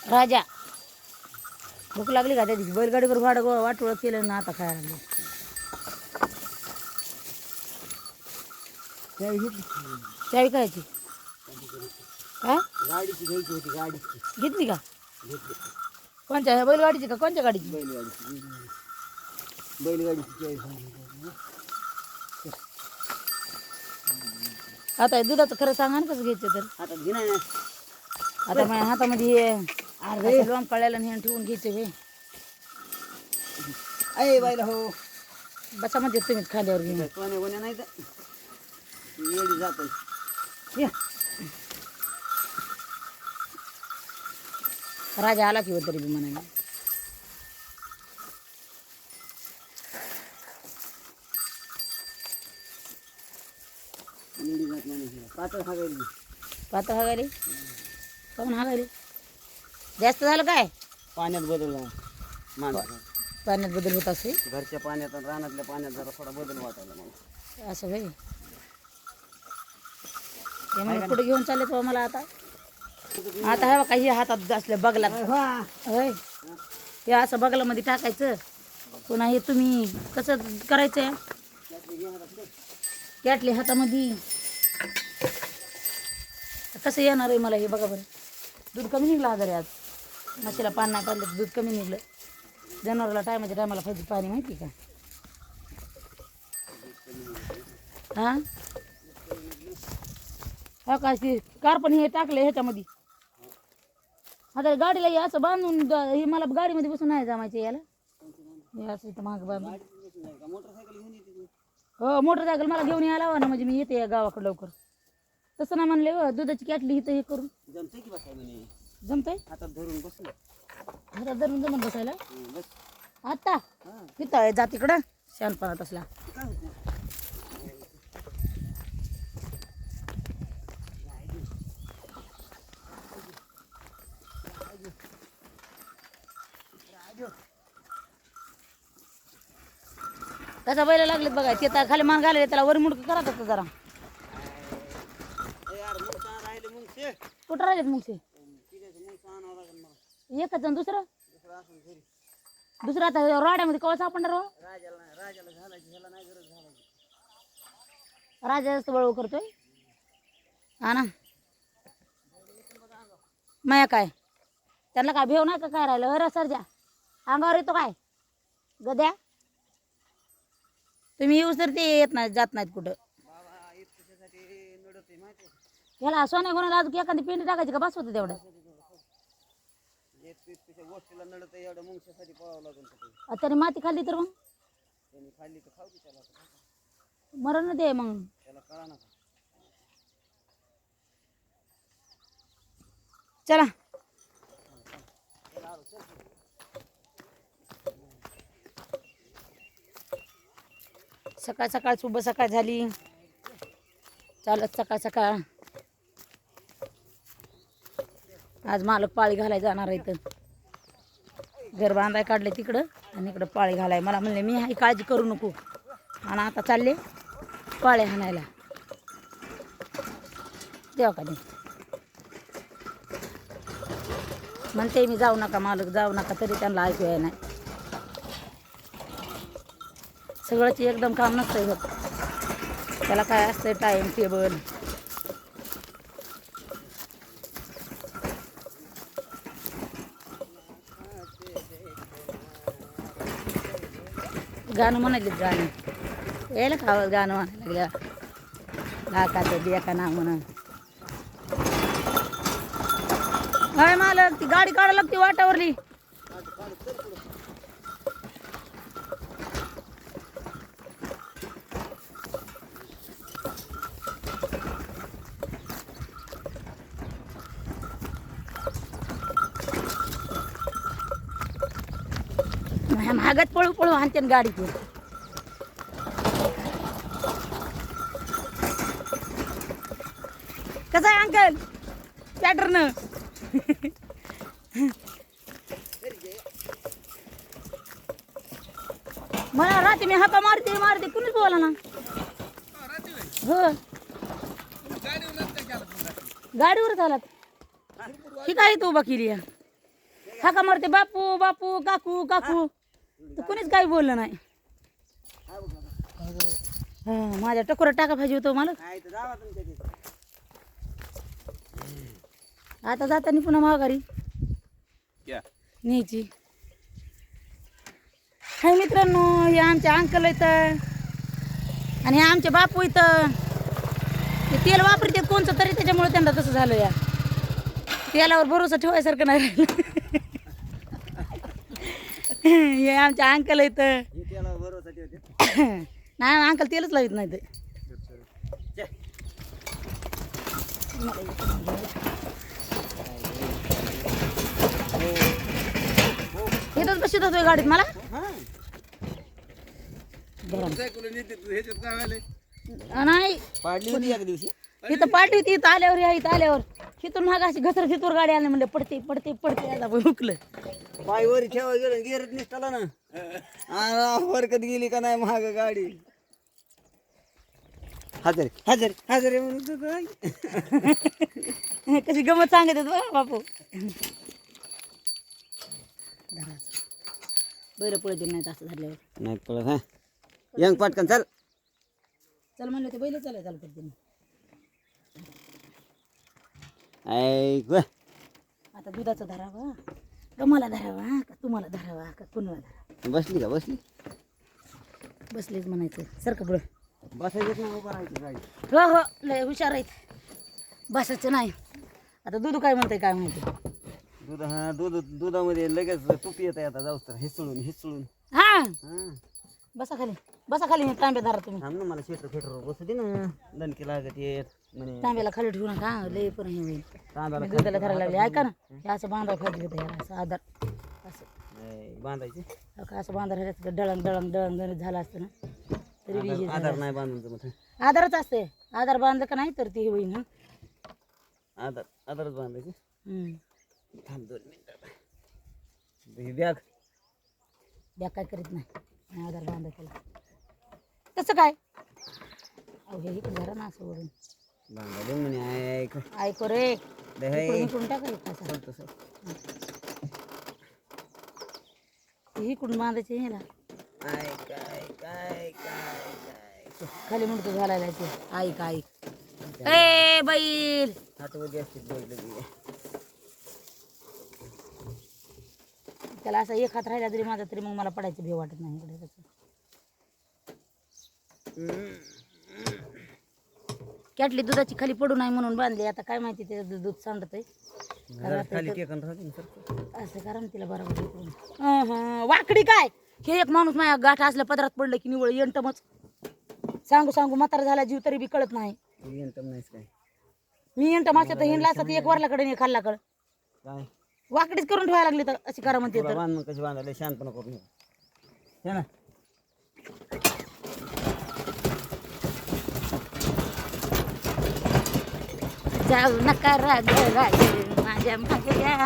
राजा भूक लागली का त्या दिवशी बैलगाडीवर वाटोळ केलं ना आता खायला लागलं. चावी खायची हा गाडीची घ्यायची होती गाडीची घेतली का घेतली कोणत्या ह्या बैलगाडीची का कोणत्या गाडीची बैलगाडीची आता हे दुधाचं खरं सांगा ना कसं घ्यायचं तर आता घे ना आता माझ्या हातामध्ये हे अरे लोंब कळायला हे ठेवून घ्यायचे हे अय बायला हो बसा म्हणजे तुम्ही खाल्यावर घेऊन कोण्या कोण्या नाही तर येडी जात राजा आला की तरी बी म्हणायला येडी जात नाही पातळ खायला पातळ हागायले काऊन हागायले जास्त झालं काय पाण्यात बदल माणसं पाण्यात बदल होत असे घरच्या पाण्यात आणि रानातल्या पाण्यात जरा थोडा बदल वाटायला मला असं होय त्यामुळे पुढे घेऊन चालले तो मला आता आता हे बघा हे हातात असल्या बगला होय हे असं बगलामध्ये टाकायचं पुन्हा हे तुम्ही कसं करायचं कॅटली हातामध्ये कसं येणार आहे मला हे बघा बरं दूध कमी निघलं आजारी आज म्हशीला पाणी नाही पाडलं तर दूध कमी निघलं जनावराला टायमाच्या टायमाला पाहिजे पाणी माहिती का हां हा काय ते कार पण हे टाकलं ह्याच्यामध्ये आता गाडीला हे असं बांधून हे मला गाडीमध्ये बसून नाही जमायचं याला हे असं इथं मागं बांधून हो मोटरसायकल मला घेऊन यायला हवं ना म्हणजे मी येते या गावाकडे लवकर तसं ना म्हणले हो दुधाची कॅटली इथं हे करून जमतंय की बसाय म्हणे जमतंय हातात धरून बसलं हातात धरून जमत बसायला बस आता तिथं आहे जा तिकडं शानपणात असला त्याचा बैल लागलेत बघा ते तर खाली मान घालले त्याला वर मुडकं करा तर जरा यार मग राहिले मग ते कुठं राहिलेत मग ते मग आणावं लागेल मला एकच आणि दुसरं दुसरं असं घरी दुसरं आता राड्यामध्ये कवा सापडणार हो राजाला घालायची ह्याला नाही गरज घालायची राजा जास्त बळव करतोय हा ना माया काय त्यांना काय भेव नाही का काय राहिलं अरे सरजा अंगावर येतो काय गद्या तुम्ही येऊस तर ते येत नाही जात नाहीत कुठं बाबा इतक्यासाठी नडतंय माहिती आहे ह्याला सोन्या गुणाला अजून एखादी पेंडी टाकायची का बस होतं तेवढं इतक्या गोष्टीला नडत एवढ्या मुंगशासाठी पळावं लागेल का आता त्याने माती खाल्ली तर मग त्यांनी खाल्ली तर खाऊ की त्याला मरण दे मग त्याला कळा नका चला सकाळ सकाळ शुभ सकाळ झाली चालत सकाळ सकाळ आज मालक पाळी घालाय जाणार आहे इथं घर बांधाय काढले तिकडं आणि इकडं पाळी घालाय मला म्हणले मी ही काळजी करू नको आणि आता चालले पाळे हाणायला देवा का नाही म्हणते मी जाऊ नका मालक जाऊ नका तरी त्यांना ऐकू आहे नाही सगळंच एकदम काम नसतंय होत त्याला काय असतंय टाईम टेबल गाणं म्हणाले गाणं यायला का आवाज गाणं म्हणायला लागल्या लाखाचं बिया का नाव म्हणून काय मालक ती गाडी काढायला लागते वाटावरली महागात पळू पळू आणते गाडीतून कसं आहे अंकल पॅटर्न मला राहते मी हाका मारते मारते कुणीच बोला ना हो गाडीवर झाला ठीक आहे तू उभा केली हाका मारते बापू बापू काकू काकू तर कोणीच काही बोललं नाही. हा, माझ्या टकोरात टाका पाहिजे होतं मला. काय तर जावा तुमच्या तिथे. आता जाताना पुन्हा माघारी न्यायची. हाय मित्रांनो, हे आमचे अंकल इथं आणि हे आमचे बापू इथं. ते तेल वापरतात कोणचं तरी, त्याच्यामुळे त्यांना तसं झालं. या तेलावर भरोसा ठेवायसारखं नाही राहिलं. हे आमचे अंकल इथं. हे त्याला भरोसा ठेवते. नाही अंकल तेलच लावित नाही ते. चे. इथंच बसत होतो गाडीत मला. हा. नाही पाडली होती एक दिवशी. इथं पाठी होती, इथं आल्यावर या इथं आल्यावर तिथून माग अशी घसर फितूर गाडी आली म्हणले पडते पडते पडते. आता हुकलं पाय वरी ठेवा गेलं गेरच निसटाला ना. हरकत गेली का नाही महाग गाडी. हजर हजर हजर म्हणून कशी गमत सांगत आहेत बा बापू. बरं पळते नाही असं झाल्यावर. नाही पळत. हा यंग पटकन चल. चल म्हणलं ते बैल चालाय चालू पडते. ऐक आता दुधाचं धरावा का मला धरावा का तुम्हाला धरावा का कुणाला धरावा. बसली का बसली. बसलेच म्हणायचं सारखं पुढं. बसायचं ना उभं राहायचं गाडी. हो हो लय हुशार आहेत. बसायचं नाही. आता दूध काय म्हणतंय काय माहिती. दूध हा दुधामध्ये लगेच तूप येत आहे आता. जाऊस तर हिसळून हिसळून. हा हा बसा खाली तांब्या धरा तुम्ही. थांब ना मला शेटर फेटर बसू दे ना. दणकी लागत येत म्हणे. तांब्याला खाली ठेवू नका लय पण हे होईल. तांब्याला मी दुधाला धरायला लागले. ऐका ना हे असं बांधा पाहिजे होतं यार. असं आधार असं नाही, बांधायचे. का असं बांधा राहिलं डळंग डळंग डळंग गणित झालं असतं ना तरी बी हे आधार नाही बांधून जमत. आधारच असते. आधार बांधलं का नाही तर ते हे होईल. आधारच बांधायचे. हं. थांब 2 मिनिटं. बॅग बॅग काय करीत नाही आधार बांधा त्याला. कसं काय अहो हे इकडे धरा ना असं वरून. बांधायला म्हणे. ऐक ऐको रे दे इकडून टाका तसं. इकडून बांधायचे ह्याला. ऐक ऐक ऐक ऐक. खाली म्हणतो घालायला ते. ऐक ऐक ए बैल हातमध्ये असते बैल. त्याला असा एक हात राहिला तरी माझा तरी मग मला पडायचं भेव वाटत नाही इकडे त्याचं. कॅटली दुधाची खाली पडू नाही म्हणून बांधली. आता काय माहिती ते दूध सांडत आहे. खाली टेकन राहते सर. असं करा ना तिला बरोबर इकडून. वाकडी काय हे एक माणूस माझ्या गाठ असल्या पदरात पडलं की निवळ यंटमच. सांगू सांगू म्हातारा झाला जीव तरी बी कळत नाही. नाहीच काय. मी यंटम असं तर हिंडला असता एक वरलाकडे नाही खाल्लाकडे. काय वाकडीच करून ठेवायला लागली तर अशी करा म्हणते तर. बांध मग कशी बांधायला शांतपणा करून हे ना. जाऊ नका राग राग माझ्या मागल्या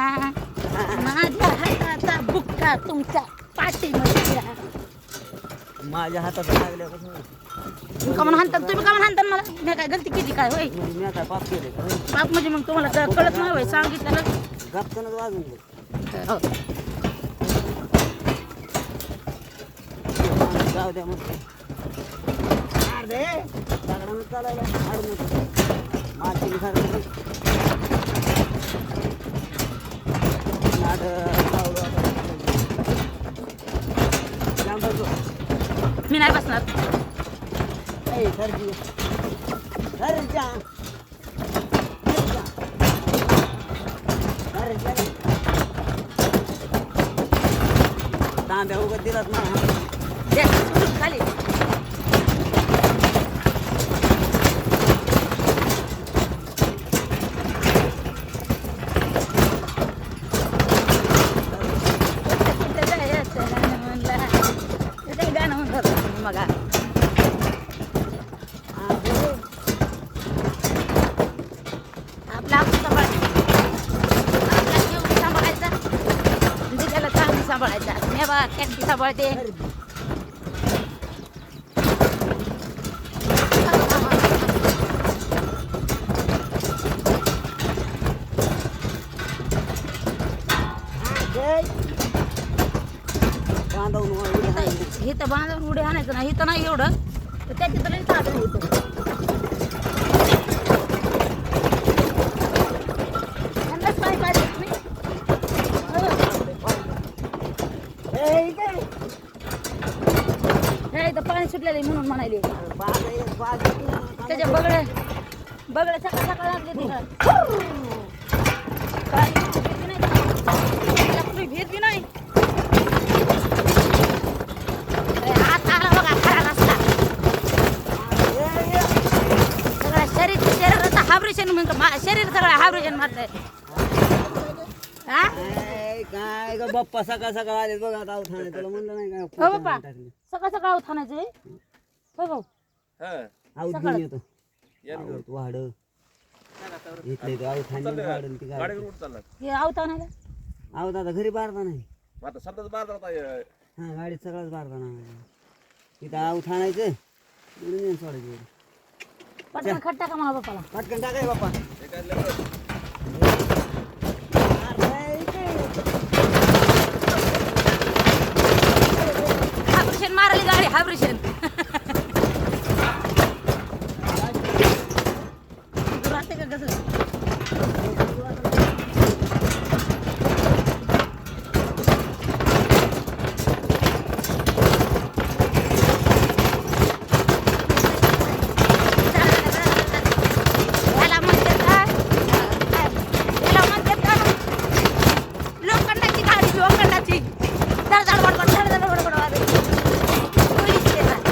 माझ्या हाताचा बुक्का तुमच्या पाठीमध्ये द्या. माझ्या हातात लागल्यापासून तुम्ही का म्हणून हाणतात तुम्ही का म्हणून हाणतात मला. मी काय गलती केली काय होय. मी काय पाप केले का. बाप म्हणजे मग तुम्हाला कळत नाही होय सांगितलं. गपकनच वाजून गेले. जाऊ द्या मग. अरे दगडानं चालायला अडून माती सारखं मी नाही बसणार. तांब्या उगत दिलात ना. खाली गाणं म्हणतात मग आपला जीव सांभाळायचा त्याला चांगली सांभाळायचा. मी बा कॅन्टी सांभाळते. बांधवून उड्या हाणायच्या. हे तर बांधून उडी आणायचं नाही इथं नाही एवढं तर त्याची तर लई साधन आहे इथं. यांनाच पाय पाहिजे तुम्ही. ए, इथे. हे इथं पाणी सुटलेलं आहे म्हणून म्हणाले बाग आहे, बाग आहे. त्याच्या बगड्या सकाळ सकाळ लागले तिथं काय भीत बी नाही त्याला कुणी भीत बी नाही. हात आला बघा खरा रस्ता सगळं शरीराचं हायब्रेशन शरीर सगळं हायब्रेशन मारतंय. हा ए, काय ग बाप्पा सकाळ सकाळ आले बघा आता ठाणे तुला म्हणलं नाही काय हो बाप्पा सकाळ सकाळ उठायचं हो भाऊ आऊत घेऊन येतो आऊत वाढ इथले ते आऊत ठाणे वाढन ती गाडी हे आवता नाही आऊत आता घरी बारता नाही आता सध्याच बाजार होता हा गाडीत सगळंच बारता नाही तिथं आऊत आणायचं उडून सोडायचं पटकन खट्टा का म्हणा बाप्पाला. पटकन टाकाय बाप्पा हायब्रेशन मारली गाडी हायब्रेशन. राहते का कसं याला म्हणतात का लोखंडाची गाडी लोखंडाची धडधड बडबड धडधड बडबड वाजते. पोलीस येतात.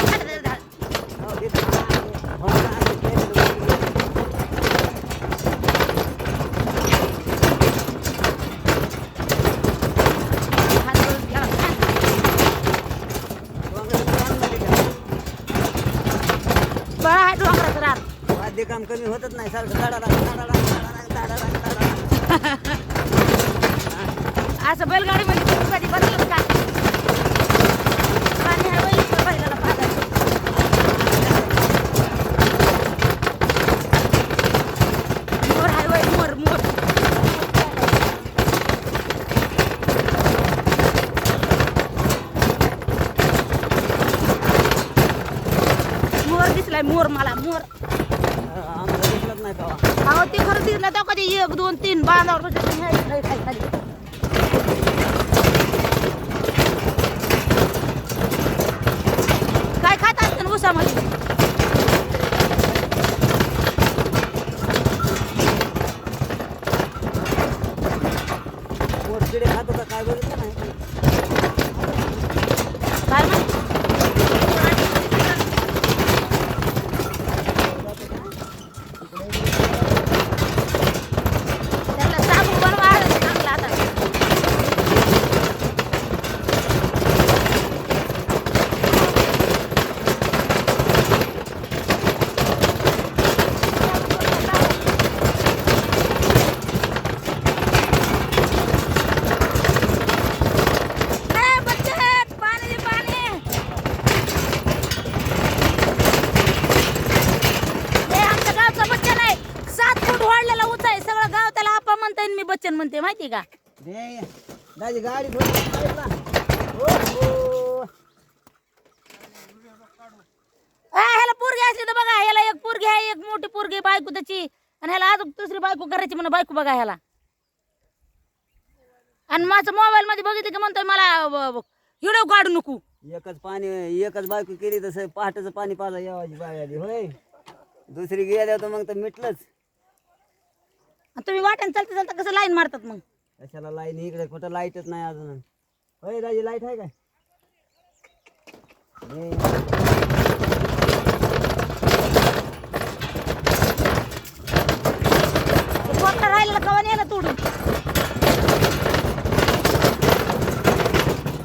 धडधड धड. हात धुवून घ्या. बळा आहे डोंगराचं रान. वाद्य काम कमी होतच नाही सारखं असं बैलगाडीमध्ये तुम्ही कधी बसलं का पाणी आहे बैल बैलाला पाजायचं. मोर आहे बैल मोर मोर मोर दिसलाय मोर मला मोर. आम्हाला दिसलंच नाही तेव्हा अहो ते खरं दिसलं तर कधी 1 2 3 बांधावर बसले खाली काय खात असतं ना उसामध्ये. पोट किडे खातो का काय बघितलं नाही काय माहिती? त्याला साबू बनवा चांगला आता. ए, बच्चन, पाणी दे, पाणी. हे आमच्या गावचा बच्चन आहे 7 फूट वाढलेला उंच आहे सगळं गाव त्याला आप्पा म्हणताय आणि मी बच्चन म्हणते माहिती का. दे दाजी गाडी थोडी साईडला. हो ह्याला पोरगी असली तर बघा ह्याला एक पोरगी आहे एक मोठी पोरगी बायको त्याची आणि ह्याला अजून दुसरी बायको करायची म्हणून बायको बघा ह्याला. आणि माझं मोबाईल मध्ये बघितलं की म्हणतोय मला व्हिडिओ काढू नको. एकच बायको केली तसं पहाटेचं पाणी पाजा यावाची बाय आली होय दुसरी गेल्या तर मग तर मिटलंच. आणि तुम्ही वाट्यानं चालता चालता कसं लाईन मारतात मग. कशाला लाईन इकडे कुठं लाईटच नाही अजून होय दाजी लाईट आहे काय पोट्टा राहिलेला कवा नेला तोडून.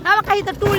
हा बघा इथं टूल